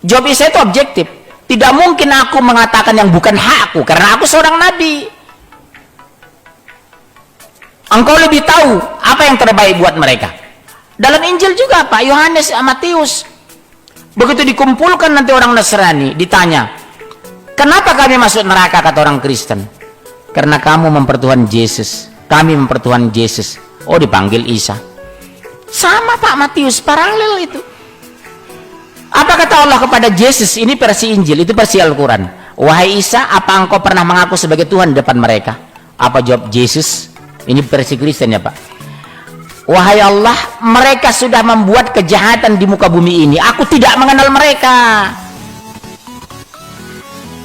Jawab Isa itu objektif. Tidak mungkin aku mengatakan yang bukan hakku, karena aku seorang nabi. Engkau lebih tahu apa yang terbaik buat mereka. Dalam Injil juga Pak, Yohanes, Matius, begitu dikumpulkan nanti orang Nasrani, ditanya, kenapa kami masuk neraka, kata orang Kristen? Karena kamu mempertuhan Yesus, kami mempertuhan Yesus. Oh, dipanggil Isa. Sama Pak Matius, paralel itu. Apa kata Allah kepada Yesus? Ini versi Injil, itu versi Al-Quran. Wahai Isa, apa engkau pernah mengaku sebagai Tuhan di depan mereka? Apa jawab Yesus? Ini versi Kristen ya Pak. Wahai Allah, mereka sudah membuat kejahatan di muka bumi ini. Aku tidak mengenal mereka.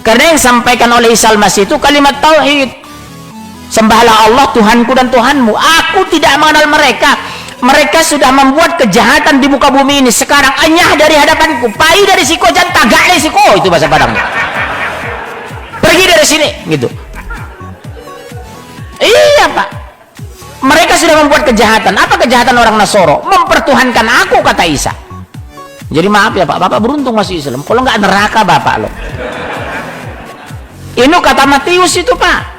Karena yang disampaikan oleh Isa Al-Masih itu kalimat tauhid. Sembahlah Allah Tuhanku dan Tuhanmu. Aku tidak mengenal mereka. Mereka sudah membuat kejahatan di muka bumi ini. Sekarang anyah dari hadapanku, pai dari siko jan tagak dari siko, itu bahasa Padang. Pergi dari sini, gitu. Iya Pak. Mereka sudah membuat kejahatan. Apa kejahatan orang Nasoro? Mempertuhankan aku, kata Isa. Jadi maaf ya Pak, Bapak beruntung masih Islam. Kalau nggak neraka Bapak loh. Ini kata Matius itu Pak.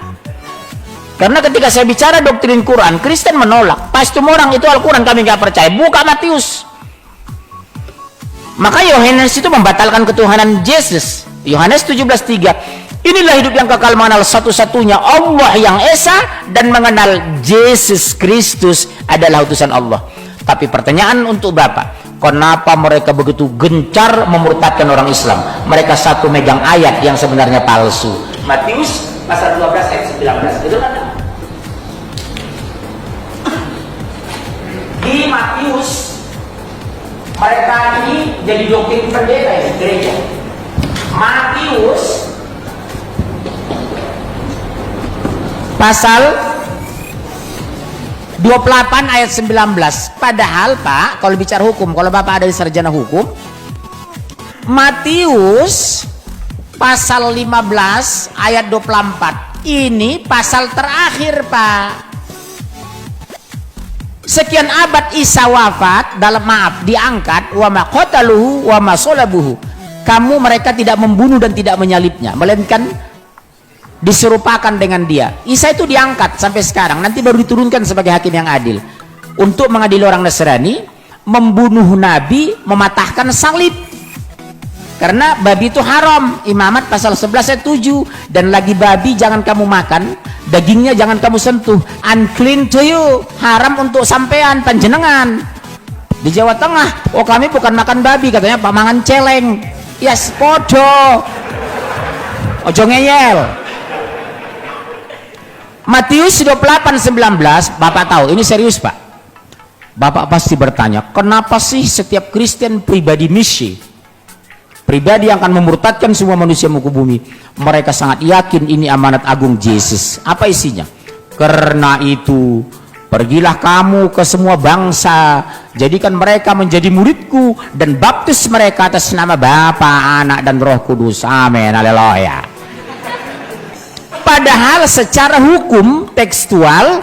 Karena ketika saya bicara doktrin Quran, Kristen menolak. Pasti orang itu Al-Quran kami nggak percaya. Buka Matius. Maka Yohanes itu membatalkan ketuhanan Yesus. Yohanes 17:3. Inilah hidup yang kekal, mengenal satu-satunya Allah yang Esa dan mengenal Yesus Kristus adalah utusan Allah. Tapi pertanyaan untuk Bapak, kenapa mereka begitu gencar memurtadkan orang Islam? Mereka satu megang ayat yang sebenarnya palsu. Matius pasal 12 ayat 19. Itu kan? Di Matius mereka ini jadi doktrin pendeta ya, gereja. Matius pasal 28 ayat 19. Padahal Pak, kalau bicara hukum, kalau Bapak ada di sarjana hukum, Matius pasal 15 ayat 24 ini pasal terakhir Pak. Sekian abad Isa wafat, dalam maaf diangkat, wa ma qataluhu wa ma salabuhu. Kamu mereka tidak membunuh dan tidak menyalibnya, melainkan diserupakan dengan dia. Isa itu diangkat sampai sekarang, nanti baru diturunkan sebagai hakim yang adil untuk mengadili orang Nasrani, membunuh nabi, mematahkan salib. Karena babi itu haram, Imamat pasal 11 ayat 7. Dan lagi babi jangan kamu makan, dagingnya jangan kamu sentuh, unclean to you, haram untuk sampean panjenengan. Di Jawa Tengah, oh kami bukan makan babi, katanya Pak mangan celeng. Yes, podo, ojo ngeyel. Matius 28:19, Bapak tahu, ini serius Pak. Bapak pasti bertanya, kenapa sih setiap Kristen pribadi misi, pribadi yang akan memurtadkan semua manusia muka bumi, mereka sangat yakin ini amanat agung Yesus. Apa isinya? Karena itu, pergilah kamu ke semua bangsa, jadikan mereka menjadi muridku, dan baptis mereka atas nama Bapa, Anak, dan Roh Kudus. Amin, haleluya. Padahal secara hukum tekstual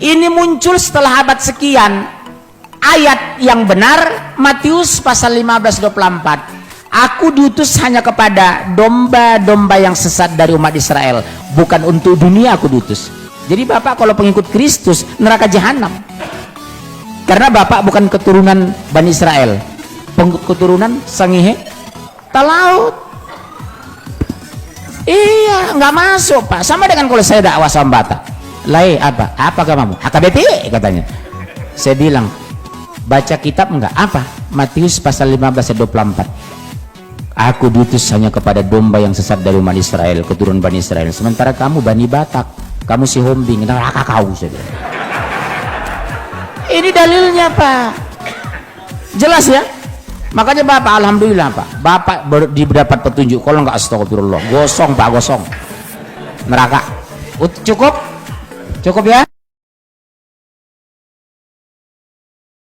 ini muncul setelah abad sekian. Ayat yang benar Matius pasal 15:24. Aku diutus hanya kepada domba-domba yang sesat dari umat Israel, bukan untuk dunia aku diutus. Jadi Bapak kalau pengikut Kristus neraka jahanam. Karena Bapak bukan keturunan Bani Israel, keturunan Sangihe Talaut. Iya, nggak masuk Pak. Sama dengan kalau saya dakwah Sambata. Lai apa? Apa agamamu? HKBP katanya. Saya bilang, baca kitab enggak? Apa? Matius pasal 15 ayat 24. Aku diutus hanya kepada domba yang sesat dari umat Israel, keturunan Bani Israel. Sementara kamu Bani Batak, kamu si Hombing, neraka kau. Ini dalilnya Pak. Jelas ya? Makanya Bapak alhamdulillah Pak, Bapak didapat petunjuk. Kalau nggak astagfirullah, gosong Pak, gosong neraka. Cukup ya.